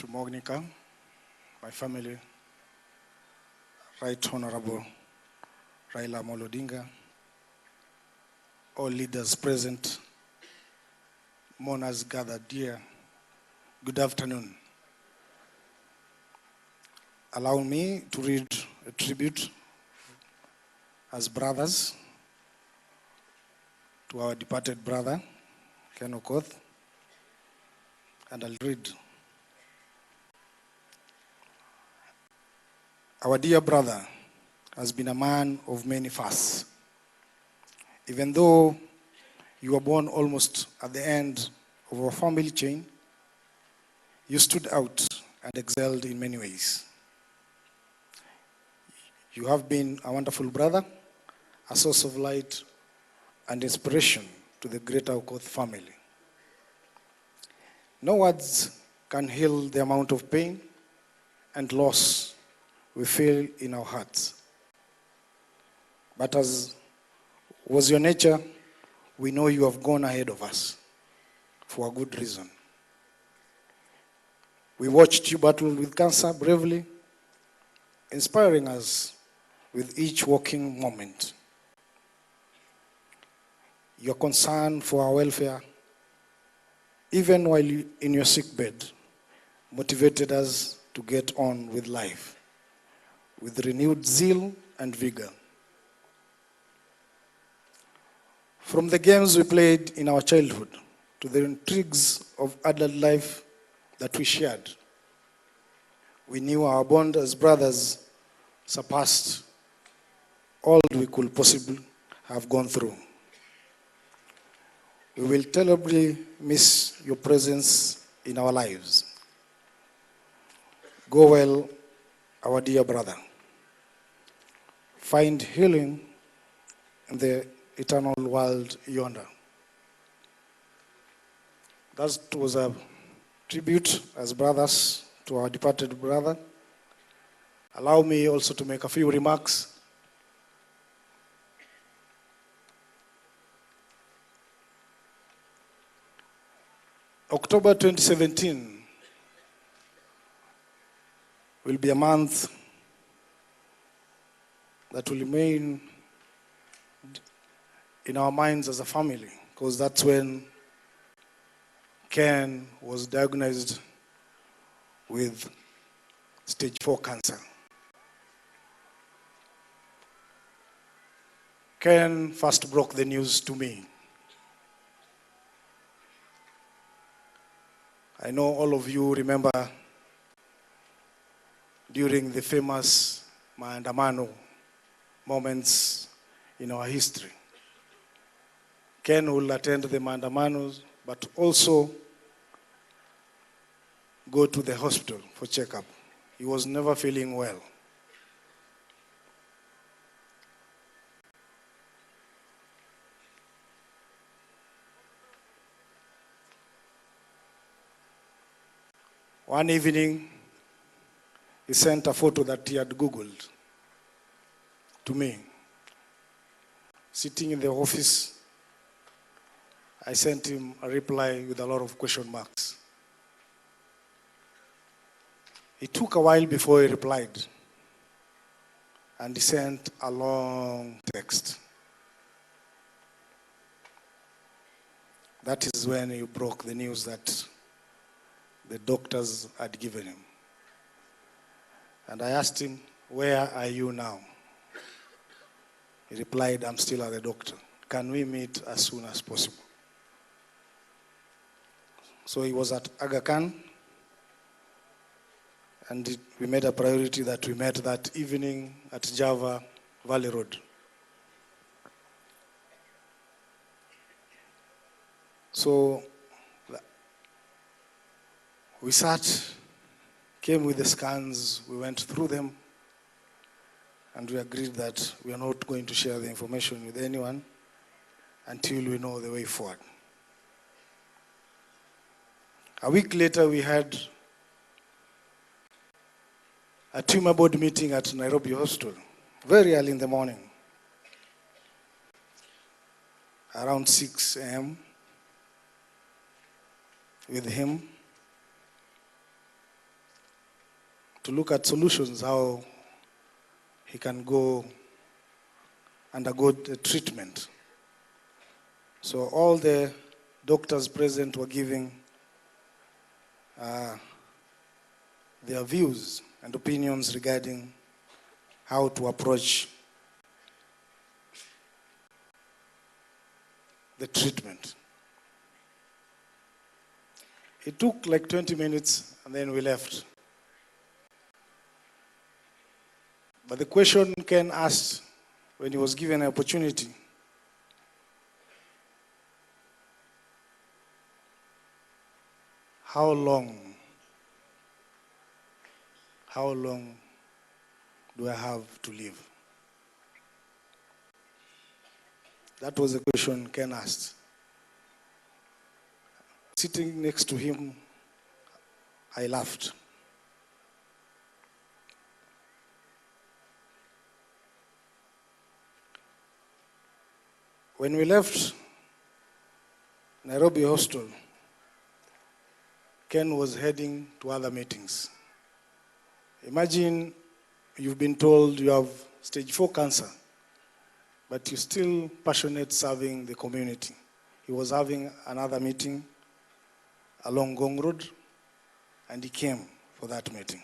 to Mognica, my family, Right Honorable Raila Amolo Odinga, all leaders present, mourners gathered here, good afternoon. Allow me to read a tribute as brothers to our departed brother, Ken Okoth, and I'll read. Our dear brother has been a man of many fasts. Even though you were born almost at the end of our family chain, you stood out and excelled in many ways. You have been a wonderful brother, a source of light and inspiration to the greater Okoth family. No words can heal the amount of pain and loss we feel in our hearts. But as was your nature, we know you have gone ahead of us for a good reason. We watched you battle with cancer bravely, inspiring us with each walking moment. Your concern for our welfare, even while in your sickbed, motivated us to get on with life with renewed zeal and vigor. From the games we played in our childhood to the intrigues of adult life that we shared, we knew our bond as brothers surpassed all we could possibly have gone through. We will terribly miss your presence in our lives. Go well, our dear brother. Find healing in the eternal world yonder. That was a tribute as brothers to our departed brother. Allow me also to make a few remarks. October 2017 will be a month that will remain in our minds as a family, because that's when Ken was diagnosed with stage 4 cancer. Ken first broke the news to me. I know all of you remember during the famous maandamano moments in our history. Ken will attend the maandamanos, but also go to the hospital for checkup. He was never feeling well. One evening, he sent a photo that he had Googled to me. Sitting in the office, I sent him a reply with a lot of question marks. It took a while before he replied, and he sent a long text. That is when he broke the news that the doctors had given him. And I asked him, "Where are you now?" He replied, "I'm still at the doctor. Can we meet as soon as possible?" So he was at Aga Khan, and we made a priority that we met that evening at Java Valley Road. So we sat, came with the scans, we went through them, and we agreed that we are not going to share the information with anyone until we know the way forward. A week later, we had a tumor board meeting at Nairobi Hospital, very early in the morning, around 6 a.m. with him. to look at solutions, how he can undergo the treatment. So all the doctors present were giving their views and opinions regarding how to approach the treatment. It took like 20 minutes and then we left. But the question Ken asked when he was given an opportunity, how long do I have to live? That was the question Ken asked. Sitting next to him, I laughed. When we left Nairobi Hostel, Ken was heading to other meetings. Imagine you've been told you have stage 4 cancer, but you're still passionate serving the community. He was having another meeting along Gong Road, and he came for that meeting.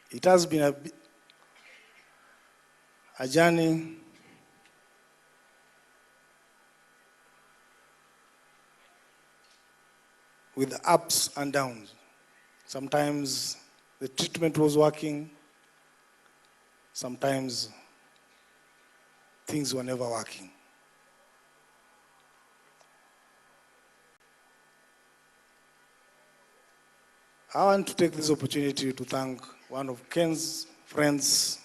It has been a journey with ups and downs. Sometimes the treatment was working, sometimes things were never working. I want to take this opportunity to thank one of Ken's friends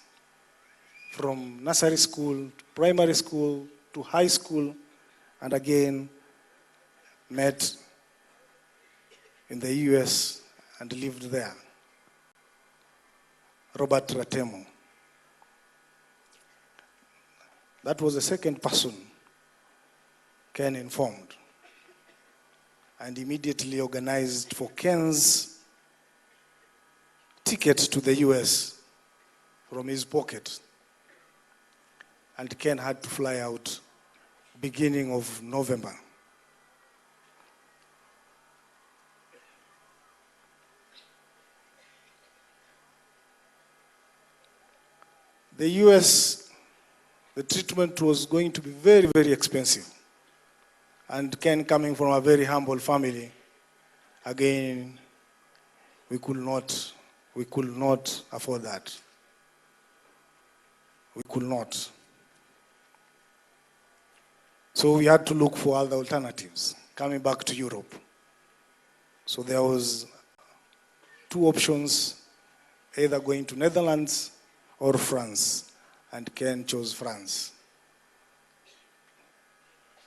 from nursery school, to primary school, to high school, and again met in the US and lived there. Robert Ratemo. That was the second person Ken informed, and immediately organized for Ken's ticket to the US from his pocket. And Ken had to fly out beginning of November. The US, the treatment was going to be very, very expensive. And Ken, coming from a very humble family, again, we could not afford that. We could not. So we had to look for other alternatives, coming back to Europe. So there was 2 options, either going to Netherlands or France, and Ken chose France.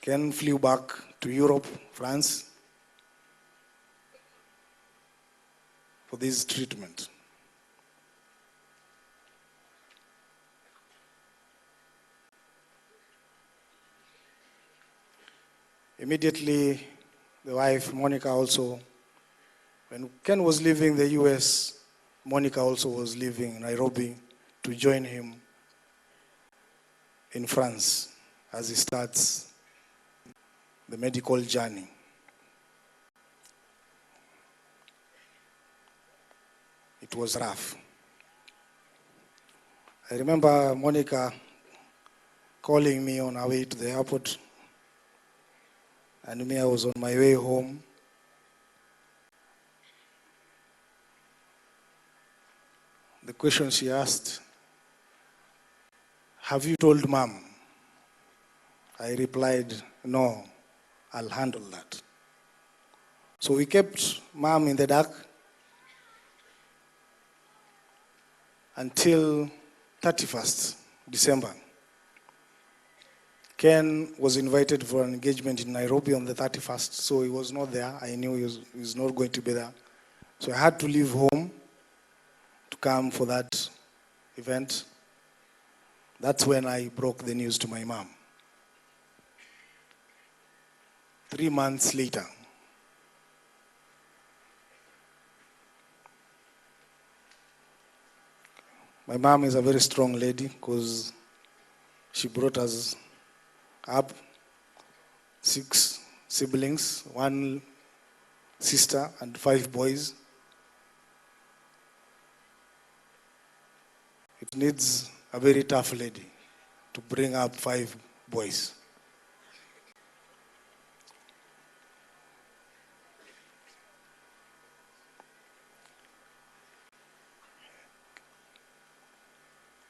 Ken flew back to Europe, France, for this treatment. Immediately, the wife, Monica, also, when Ken was leaving the US, Monica also was leaving Nairobi to join him in France as he starts the medical journey. It was rough. I remember Monica calling me on our way to the airport, and me, I was on my way home. The question she asked, "Have you told Mom?" I replied, "No, I'll handle that." So we kept Mom in the dark until 31st December. Ken was invited for an engagement in Nairobi on the 31st, so he was not there. I knew he was not going to be there. So I had to leave home to come for that event. That's when I broke the news to my mom. 3 months later. My mom is a very strong lady because she brought us up, 6 siblings, 1 sister and 5 boys. It needs a very tough lady to bring up 5 boys.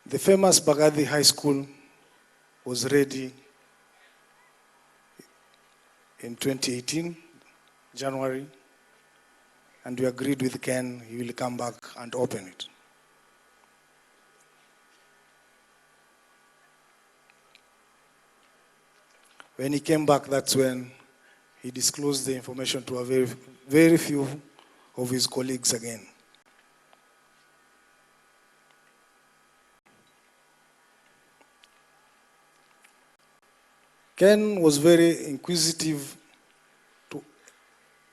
The famous Bagadi High School was ready in 2018, January, and we agreed with Ken he will come back and open it. When he came back, that's when he disclosed the information to a very few of his colleagues again. Ken was very inquisitive to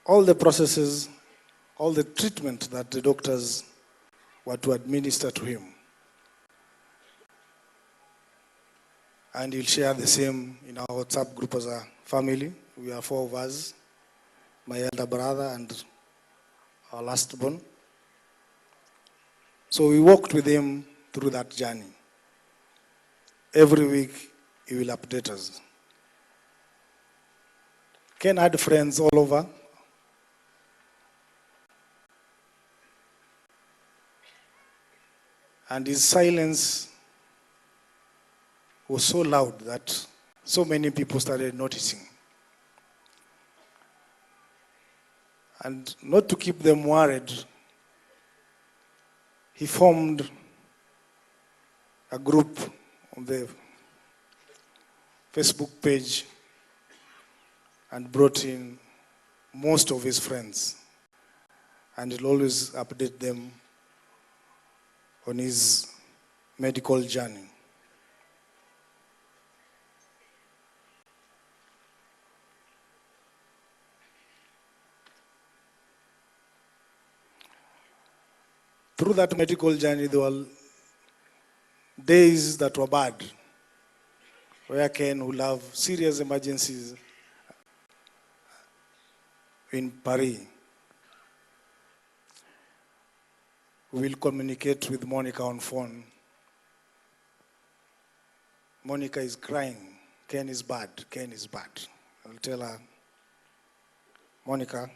all the processes, all the treatment that the doctors were to administer to him. And he'll share the same in our WhatsApp group as a family. We are 4 of us, my elder brother and our last born. So we walked with him through that journey. Every week, he will update us. Ken had friends all over. And his silence was so loud that so many people started noticing. And not to keep them worried, he formed a group on the Facebook page and brought in most of his friends. And he'll always update them on his medical journey. Through that medical journey, there were days that were bad, where Ken would have serious emergencies in Paris. We will communicate with Monica on phone. Monica is crying. Ken is bad. Ken is bad. I'll tell her, Monica,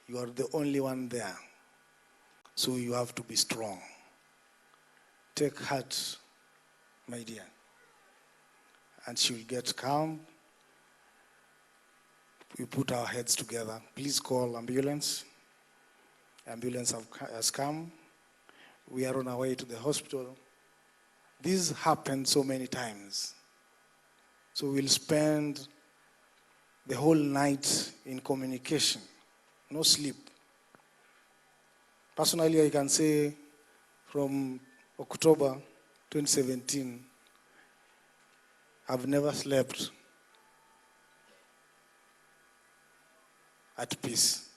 you are the only one there, so you have to be strong. Take heart, my dear. And she will get calm. We put our heads together. Please call ambulance. Ambulance has come. We are on our way to the hospital. This happened so many times. So we'll spend the whole night in communication, no sleep. Personally, I can say from October 2017, I've never slept at peace.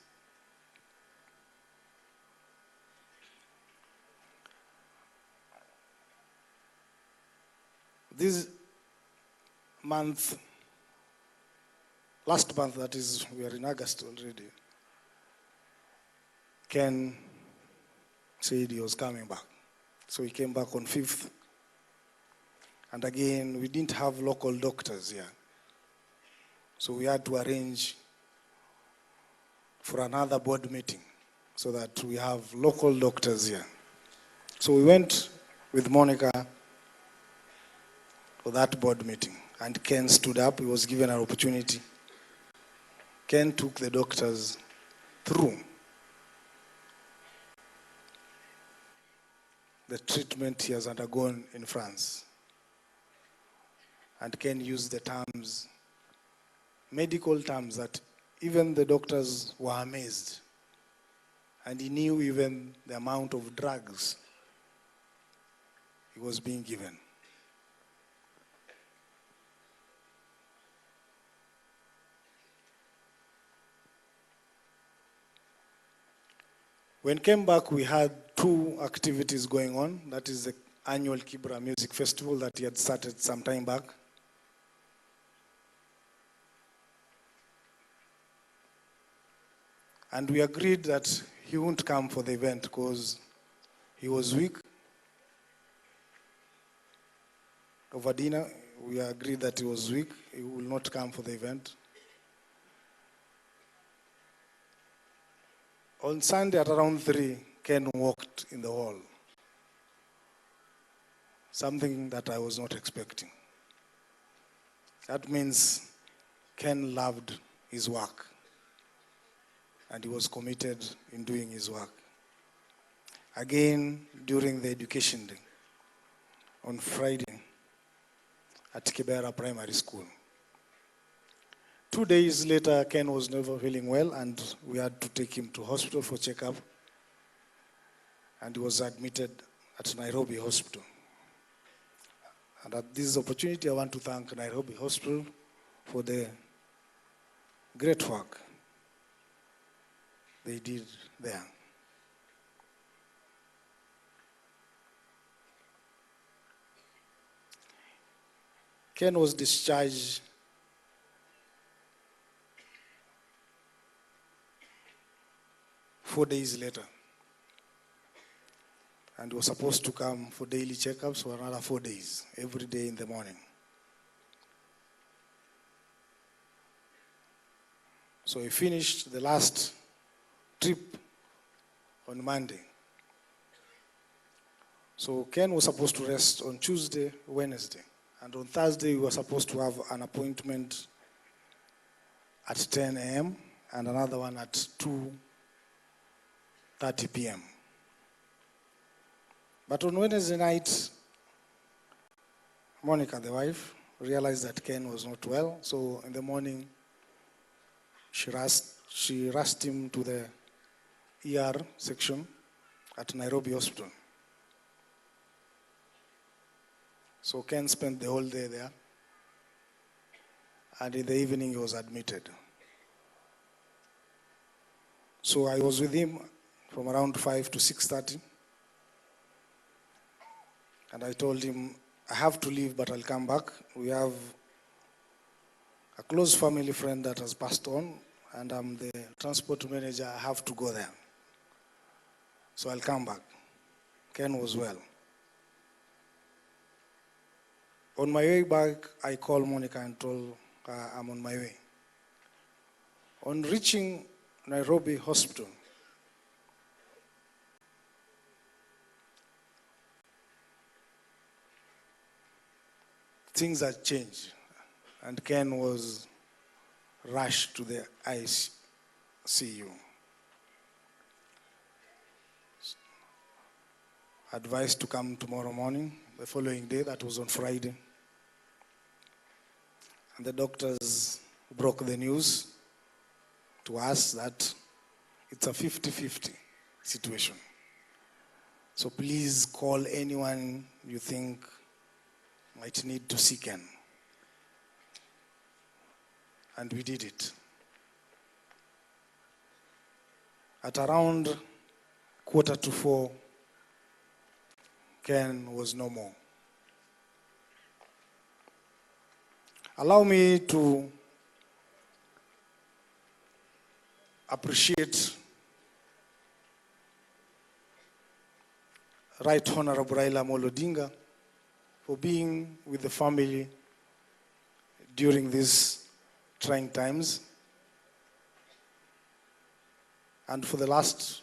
This month, last month, that is, we are in August already, Ken said he was coming back. So he came back on 5th. And again, we didn't have local doctors here. So we had to arrange for another board meeting so that we have local doctors here. So we went with Monica for that board meeting. And Ken stood up. He was given an opportunity. Ken took the doctors through the treatment he has undergone in France. And Ken used the terms, medical terms, that even the doctors were amazed. And he knew even the amount of drugs he was being given. When came back, we had two activities going on. That is the annual Kibra Music Festival that he had started some time back. And we agreed that he wouldn't come for the event because he was weak. Over dinner, we agreed that he was weak. He will not come for the event. On Sunday at around 3, Ken walked in the hall. Something that I was not expecting. That means Ken loved his work. And he was committed in doing his work. Again, during the education day, on Friday, at Kibera Primary School. 2 days later, Ken was never feeling well, and we had to take him to hospital for checkup. And he was admitted at Nairobi Hospital. And at this opportunity, I want to thank Nairobi Hospital for the great work they did there. Ken was discharged four days later, and was supposed to come for daily checkups for another 4 days, every day in the morning. So he finished the last trip on Monday. So Ken was supposed to rest on Tuesday, Wednesday. And on Thursday, we were supposed to have an appointment at 10 a.m. and another one at 2:30 p.m. But on Wednesday night, Monica, the wife, realized that Ken was not well. So in the morning, she rushed him to the ER section at Nairobi Hospital. So Ken spent the whole day there, and in the evening he was admitted. So I was with him from around 5 to 6:30, and I told him, I have to leave, but I'll come back. We have a close family friend that has passed on, and I'm the transport manager. I have to go there. So I'll come back. Ken was well. On my way back, I called Monica and told her I'm on my way. On reaching Nairobi Hospital, things had changed, and Ken was rushed to the ICU. Advised to come tomorrow morning, the following day, that was on Friday. And the doctors broke the news to us that it's a 50-50 situation. So please call anyone you think might need to see Ken. And we did it. At around 3:45, Ken was no more. Allow me to appreciate Right Honorable Raila Amolo Odinga for being with the family during these trying times. And for the last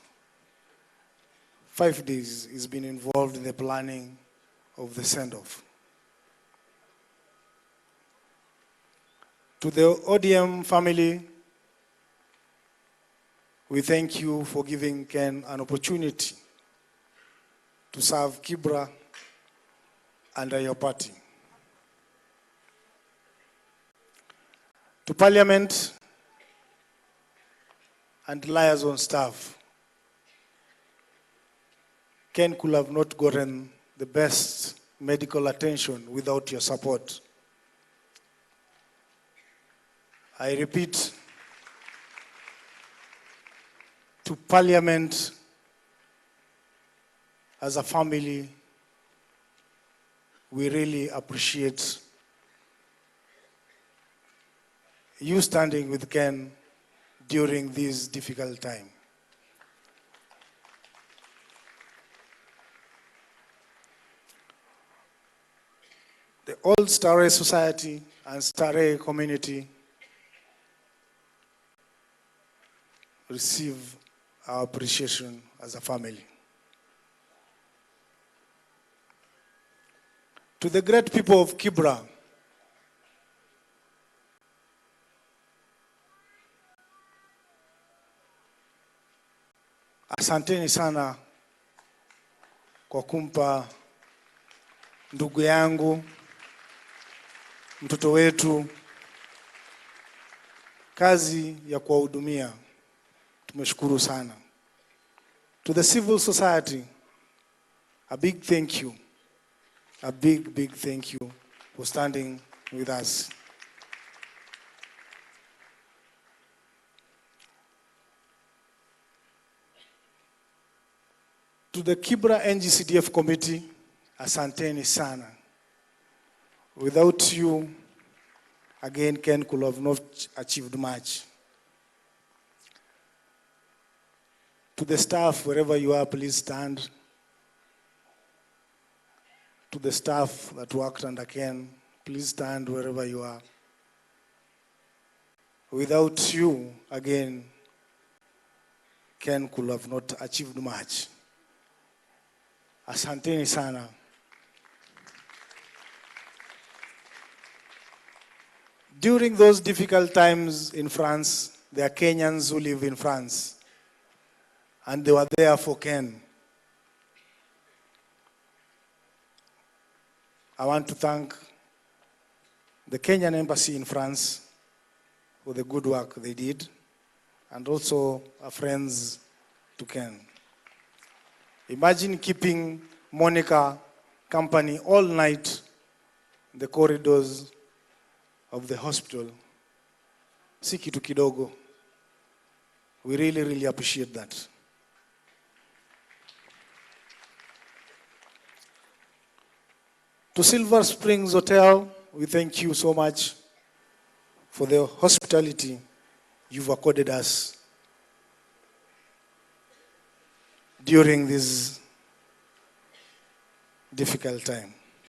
5 days, he's been involved in the planning of the send-off. To the ODM family, we thank you for giving Ken an opportunity to serve Kibra under your party. To Parliament and liaison staff, Ken could have not gotten the best medical attention without your support. I repeat, to Parliament as a family, we really appreciate you standing with Ken during this difficult time. The old Starehe Society and Starehe community receive our appreciation as a family. To the great people of Kibra, asanteni sana kwa kumpa ndugu yangu, mtoto wetu, kazi ya kuwahudumia. Tumeshukuru sana. To the civil society, a big thank you. A big, big thank you for standing with us. To the Kibra NGCDF committee, asanteni sana. Without you, again, Ken could have not achieved much. To the staff, wherever you are, please stand. To the staff that worked under Ken, please stand wherever you are. Without you, again, Ken could have not achieved much. Asanteni sana. During those difficult times in France, there are Kenyans who live in France, and they were there for Ken. I want to thank the Kenyan embassy in France for the good work they did, and also our friends to Ken. Imagine keeping Monica company all night in the corridors of the hospital. Si kitu kidogo. We really, really appreciate that. To Silver Springs Hotel, we thank you so much for the hospitality you've accorded us during this difficult time.